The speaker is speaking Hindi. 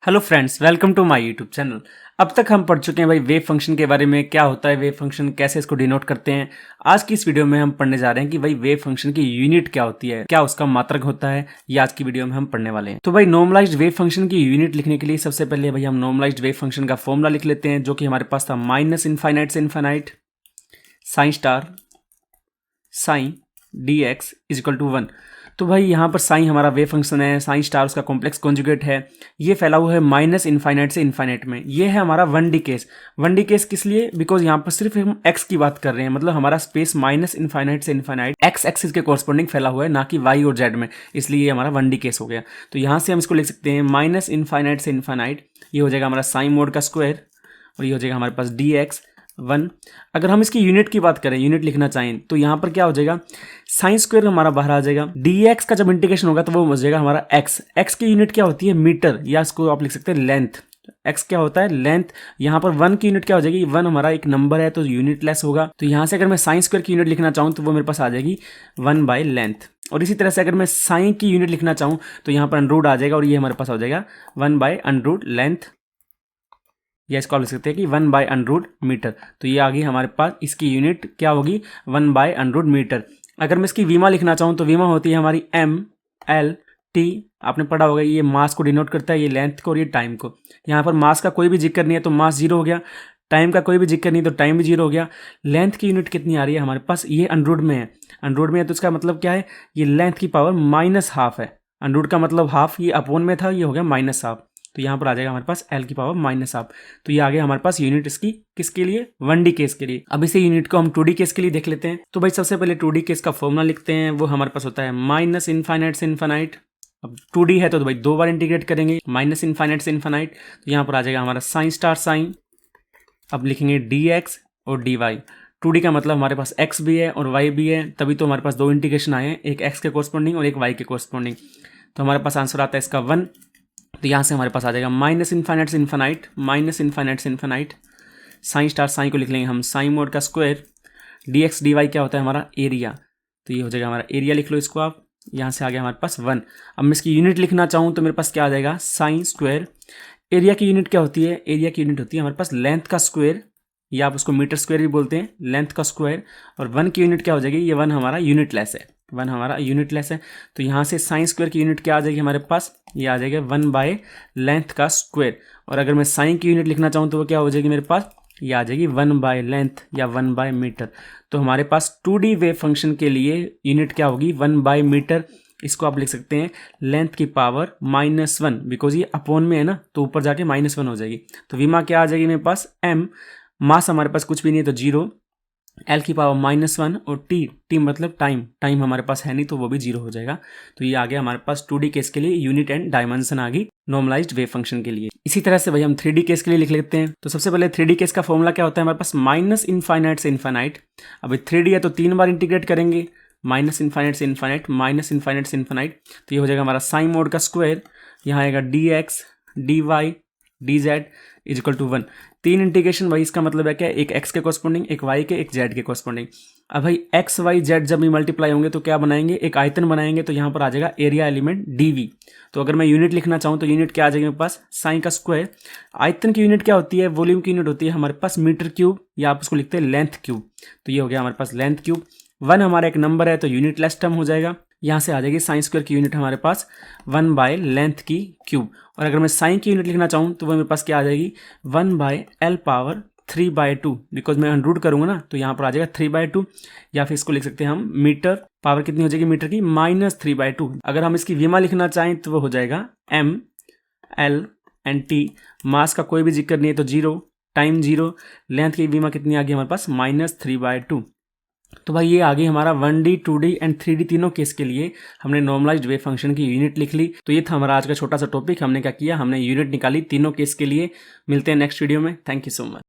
Hello friends, welcome to my YouTube channel. अब तक हम पढ़ चुके हैं भाई वेव फंक्शन के बारे में, क्या होता है वेव फंक्शन, कैसे इसको डिनोट करते हैं। आज की इस वीडियो में हम पढ़ने जा रहे हैं कि भाई वेव फंक्शन की यूनिट क्या होती है, क्या उसका मात्रक होता है, ये आज की वीडियो में हम पढ़ने वाले हैं। तो भाई नॉर्मलाइज्ड वेव फंक्शन की यूनिट लिखने के लिए सबसे पहले भाई हम नॉर्मलाइज्ड वेव फंक्शन का फॉर्मूला लिख लेते हैं, जो कि हमारे पास था माइनस इनफाइनाइट से infinite psi star psi D X is equal to 1। तो भाई यहाँ पर साइन हमारा वेव फंक्शन है, साइन स्टार उसका कॉम्प्लेक्स कॉन्जुगेट है, ये फैला हुआ है माइनस इनफाइनाइट से इनफाइनाइट में। ये है हमारा 1D केस। 1D केस किस लिए? बिकॉज यहाँ पर सिर्फ हम x की बात कर रहे हैं, मतलब हमारा स्पेस माइनस इनफाइनाइट से इनफाइनाइट x एक्सिस के कॉरस्पॉन्डिंग फैला हुआ है, ना कि y और z में, इसलिए ये हमारा 1D केस हो गया। तो यहाँ से हम इसको लिख सकते हैं माइनस इनफाइनाइट से इनफाइनाइट, ये हो जाएगा हमारा साइन मोड का स्क्वायर, और ये हो जाएगा हमारे पास dx 1। अगर हम इसकी यूनिट की बात करें, यूनिट लिखना चाहें, तो यहाँ पर क्या हो जाएगा, साइन स्क्वायर हमारा बाहर आ जाएगा, dx का जब इंटीग्रेशन होगा तो वो हो जाएगा हमारा x की यूनिट क्या होती है, मीटर, या इसको आप लिख सकते हैं लेंथ। x क्या होता है, लेंथ। यहाँ पर 1 की यूनिट क्या हो जाएगी, 1 हमारा एक नंबर है तो यूनिट लेस होगा। तो यहाँ से अगर मैं साइन स्क्वायर की यूनिट लिखना चाहूँ तो वो मेरे पास आ जाएगी 1/लेंथ। और इसी तरह से अगर मैं साइन की यूनिट लिखना चाहूँ तो यहाँ पर अंडरूट आ जाएगा, और ये हमारे पास हो जाएगा 1/√लेंथ, या इसको आप लिख सकते हैं कि 1/√मीटर। तो ये आ गई हमारे पास, इसकी यूनिट क्या होगी, 1/√मीटर। अगर मैं इसकी वीमा लिखना चाहूँ तो वीमा होती है हमारी ml/t। आपने पढ़ा होगा, ये मास को डिनोट करता है, ये लेंथ को और ये टाइम को। यहाँ पर मास का कोई भी जिक्र नहीं है तो मास 0 हो गया, टाइम का कोई भी जिक्र नहीं तो टाइम भी 0 हो गया। लेंथ की यूनिट कितनी आ रही है हमारे पास, ये अंडरूट में है। अंडरूट में है तो इसका मतलब क्या है, ये लेंथ की पावर -½ है। अंडरूट का मतलब हाफ, ये अपॉन में था, ये हो गया -½ तो यहाँ पर आ जाएगा हमारे पास l की पावर -½ तो ये आ गया हमारे पास यूनिट इसकी, किसके लिए, 1D केस के लिए। अब इसी यूनिट को हम 2D केस के लिए देख लेते हैं। तो भाई सबसे पहले 2D केस का फॉर्मूला लिखते हैं, वो हमारे पास होता है माइनस इनफाइनाइट से इनफाइनाइट। अब 2D है तो भाई 2 बार इंटीग्रेट करेंगे, माइनस इनफाइनाइट से इनफाइनाइट, तो यहाँ पर आ जाएगा हमारा साइन स्टार साइन। अब लिखेंगे dx और dy। 2D का मतलब हमारे पास x भी है और y भी है, तभी तो हमारे पास 2 इंटीग्रेशन आए हैं, एक x के कोरस्पॉन्डिंग और एक y के कोरस्पॉन्डिंग। तो हमारे पास आंसर आता है इसका 1। तो यहाँ से हमारे पास आ जाएगा माइनस इनफाइनाइट से इनफाइनाइट, माइनस इनफाइनाइट से इनफाइनाइट, साइन स्टार साइन को लिख लेंगे हम साइन मोड का स्क्वायर, dx dy क्या होता है हमारा एरिया। तो ये हो जाएगा हमारा एरिया, लिख लो इसको आप। यहाँ से आ गया हमारे पास 1। अब मैं इसकी यूनिट लिखना चाहूँ तो मेरे पास क्या आ जाएगा, साइन स्क्वायर। एरिया की यूनिट क्या होती है, एरिया की यूनिट होती है हमारे पास लेंथ का स्क्वायर, या आप उसको मीटर स्क्वायर भी बोलते हैं, लेंथ का स्क्वायर। और 1 की यूनिट क्या हो जाएगी, ये 1 हमारा यूनिट लेस है, 1 हमारा यूनिट लेस है। तो यहाँ से साइन स्क्वायर की यूनिट क्या आ जाएगी हमारे पास, ये आ जाएगा 1/लेंथ का स्क्वायर। और अगर मैं साइन की यूनिट लिखना चाहूँ तो वो क्या हो जाएगी मेरे पास, ये आ जाएगी 1/लेंथ या 1/मीटर। तो हमारे पास 2D वेव फंक्शन के लिए यूनिट क्या होगी, 1/मीटर। इसको आप लिख सकते हैं लेंथ की पावर -1, बिकॉज ये अपॉन में है ना, तो ऊपर जाके -1 हो जाएगी। तो वीमा क्या आ जाएगी मेरे पास, m। मास हमारे पास कुछ भी नहीं है तो 0, l की पावर -1, और t मतलब टाइम हमारे पास है नहीं तो वो भी 0 हो जाएगा। तो ये आ गया हमारे पास 2D केस के लिए यूनिट एंड डायमेंशन आ गई नॉर्मलाइज्ड वेव फंक्शन के लिए। इसी तरह से भाई हम 3D केस के लिए लिख लेते हैं। तो सबसे पहले 3D केस का फॉर्मूला क्या होता है हमारे पास, माइनस इनफाइनाइट से इनफाइनाइट। अब 3D है तो 3 बार इंटीग्रेट करेंगे, माइनस इनफाइनाइट से इनफाइनाइट, माइनस इनफाइनाइट से इनफाइनाइट। तो ये हो जाएगा हमारा साइन मोड का स्क्वायर, यहाँ आएगा dx dy dz is equal to 1। 3 integration भाई, इसका मतलब है क्या, एक x के कॉरस्पॉन्डिंग, एक y के, एक z के कॉरस्पॉन्डिंग। अब भाई x y z जब भी मल्टीप्लाई होंगे तो क्या बनाएंगे, एक आयतन बनाएंगे, तो यहाँ पर आ जाएगा एरिया एलिमेंट dv। तो अगर मैं यूनिट लिखना चाहूँ तो यूनिट क्या आ जाएगी मेरे पास, साइन का स्क्वायर। आयतन की यूनिट क्या होती है, वॉल्यूम की यूनिट होती है हमारे पास मीटर क्यूब, या आप उसको लिखते हैं लेंथ क्यूब। तो ये हो गया हमारे पास लेंथ क्यूब। 1 हमारा एक नंबर है तो यूनिट लेस टर्म हो जाएगा। यहाँ से आ जाएगी साइन स्क्वायर की यूनिट हमारे पास 1/लेंथ की क्यूब। और अगर मैं साइन की यूनिट लिखना चाहूँ तो वो मेरे पास क्या आ जाएगी, 1/l पावर 3/2, बिकॉज मैं अंडरूट करूँगा ना तो यहाँ पर आ जाएगा 3/2। या फिर इसको लिख सकते हैं हम मीटर, पावर कितनी हो जाएगी मीटर की, -3/2। अगर हम इसकी वीमा लिखना चाहें तो वो हो जाएगा m l एंड t। मास का कोई भी जिक्र नहीं है तो 0, टाइम 0, लेंथ की वीमा कितनी आ गई हमारे पास, -3/2। तो भाई ये आ गई हमारा 1D 2D एंड 3D तीनों केस के लिए हमने नॉर्मलाइज्ड वेव फंक्शन की यूनिट लिख ली। तो ये था हमारा आज का छोटा सा टॉपिक। हमने क्या किया, हमने यूनिट निकाली तीनों केस के लिए। मिलते हैं नेक्स्ट वीडियो में। Thank you so much.